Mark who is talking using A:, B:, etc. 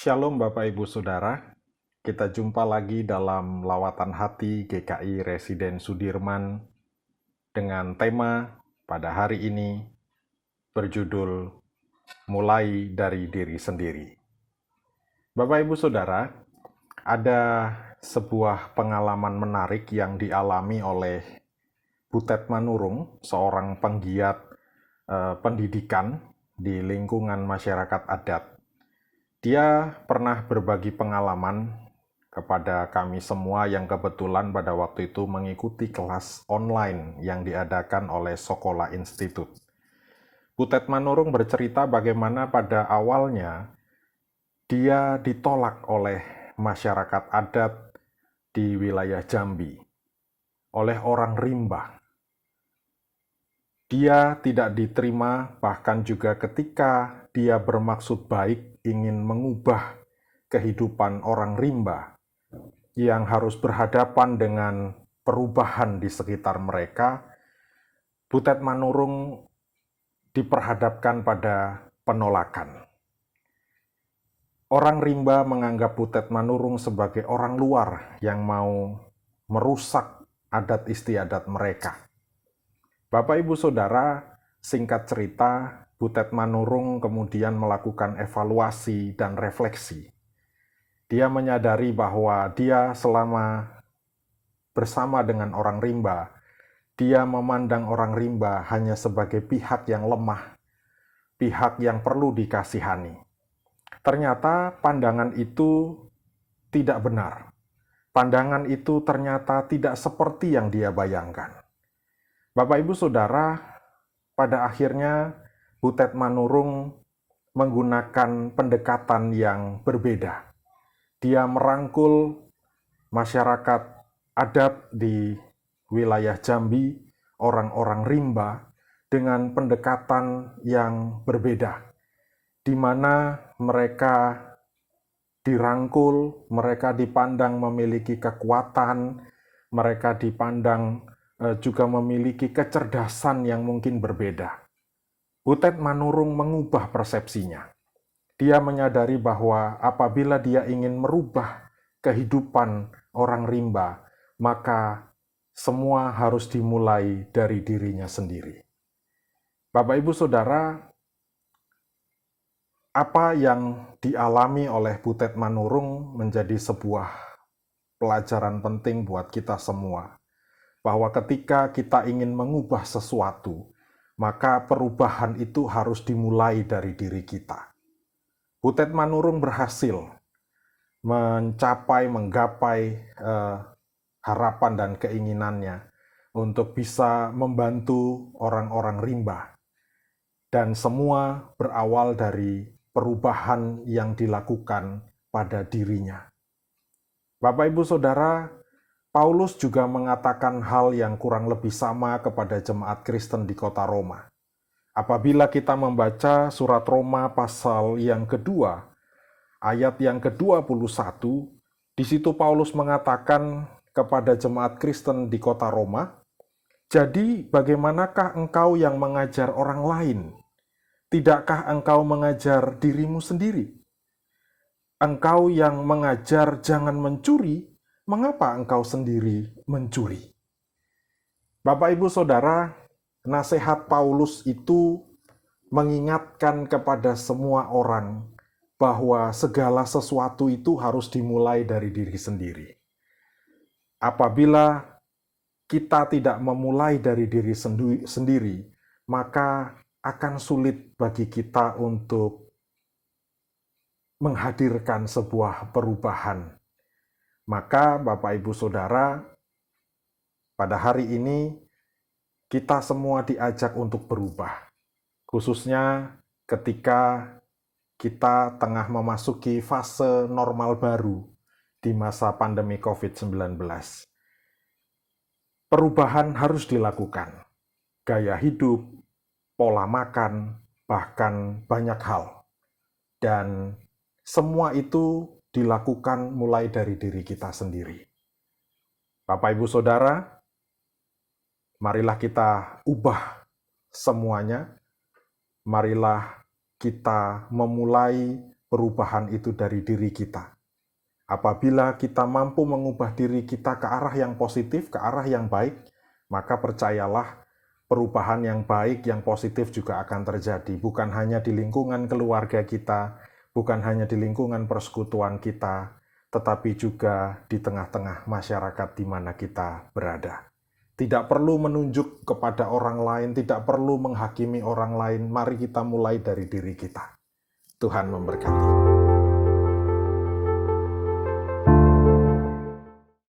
A: Shalom Bapak Ibu Saudara, kita jumpa lagi dalam Lawatan Hati GKI Residen Sudirman dengan tema pada hari ini berjudul Mulai dari Diri Sendiri. Bapak Ibu Saudara, ada sebuah pengalaman menarik yang dialami oleh Butet Manurung, seorang penggiat pendidikan di lingkungan masyarakat adat. Dia pernah berbagi pengalaman kepada kami semua yang kebetulan pada waktu itu mengikuti kelas online yang diadakan oleh Sokola Institute. Butet Manurung bercerita bagaimana pada awalnya dia ditolak oleh masyarakat adat di wilayah Jambi, oleh orang rimba. Dia tidak diterima, bahkan juga ketika dia bermaksud baik ingin mengubah kehidupan orang rimba yang harus berhadapan dengan perubahan di sekitar mereka, Butet Manurung diperhadapkan pada penolakan. Orang rimba menganggap Butet Manurung sebagai orang luar yang mau merusak adat istiadat mereka. Bapak Ibu Saudara, singkat cerita, Butet Manurung kemudian melakukan evaluasi dan refleksi. Dia menyadari bahwa dia selama bersama dengan orang rimba, dia memandang orang rimba hanya sebagai pihak yang lemah, pihak yang perlu dikasihani. Ternyata pandangan itu tidak benar. Pandangan itu ternyata tidak seperti yang dia bayangkan. Bapak Ibu Saudara, pada akhirnya Butet Manurung menggunakan pendekatan yang berbeda. Dia merangkul masyarakat adat di wilayah Jambi, orang-orang rimba, dengan pendekatan yang berbeda, di mana mereka dirangkul, mereka dipandang memiliki kekuatan, mereka dipandang juga memiliki kecerdasan yang mungkin berbeda. Butet Manurung mengubah persepsinya. Dia menyadari bahwa apabila dia ingin merubah kehidupan orang rimba, maka semua harus dimulai dari dirinya sendiri. Bapak Ibu Saudara, apa yang dialami oleh Butet Manurung menjadi sebuah pelajaran penting buat kita semua. Bahwa ketika kita ingin mengubah sesuatu, maka perubahan itu harus dimulai dari diri kita. Butet Manurung berhasil menggapai harapan dan keinginannya untuk bisa membantu orang-orang rimba. Dan semua berawal dari perubahan yang dilakukan pada dirinya. Bapak Ibu Saudara, Paulus juga mengatakan hal yang kurang lebih sama kepada jemaat Kristen di kota Roma. Apabila kita membaca surat Roma pasal yang kedua, ayat yang ke-21, di situ Paulus mengatakan kepada jemaat Kristen di kota Roma, "Jadi bagaimanakah engkau yang mengajar orang lain? Tidakkah engkau mengajar dirimu sendiri? Engkau yang mengajar jangan mencuri, mengapa engkau sendiri mencuri?" Bapak Ibu Saudara, nasihat Paulus itu mengingatkan kepada semua orang bahwa segala sesuatu itu harus dimulai dari diri sendiri. Apabila kita tidak memulai dari diri sendiri, maka akan sulit bagi kita untuk menghadirkan sebuah perubahan. Maka Bapak Ibu Saudara, pada hari ini kita semua diajak untuk berubah. Khususnya ketika kita tengah memasuki fase normal baru di masa pandemi COVID-19. Perubahan harus dilakukan. Gaya hidup, pola makan, bahkan banyak hal. Dan semua itu dilakukan mulai dari diri kita sendiri. Bapak Ibu Saudara, marilah kita ubah semuanya. Marilah kita memulai perubahan itu dari diri kita. Apabila kita mampu mengubah diri kita ke arah yang positif, ke arah yang baik, maka percayalah perubahan yang baik, yang positif juga akan terjadi. Bukan hanya di lingkungan keluarga kita, bukan hanya di lingkungan persekutuan kita, tetapi juga di tengah-tengah masyarakat di mana kita berada. Tidak perlu menunjuk kepada orang lain, tidak perlu menghakimi orang lain. Mari kita mulai dari diri kita. Tuhan memberkati.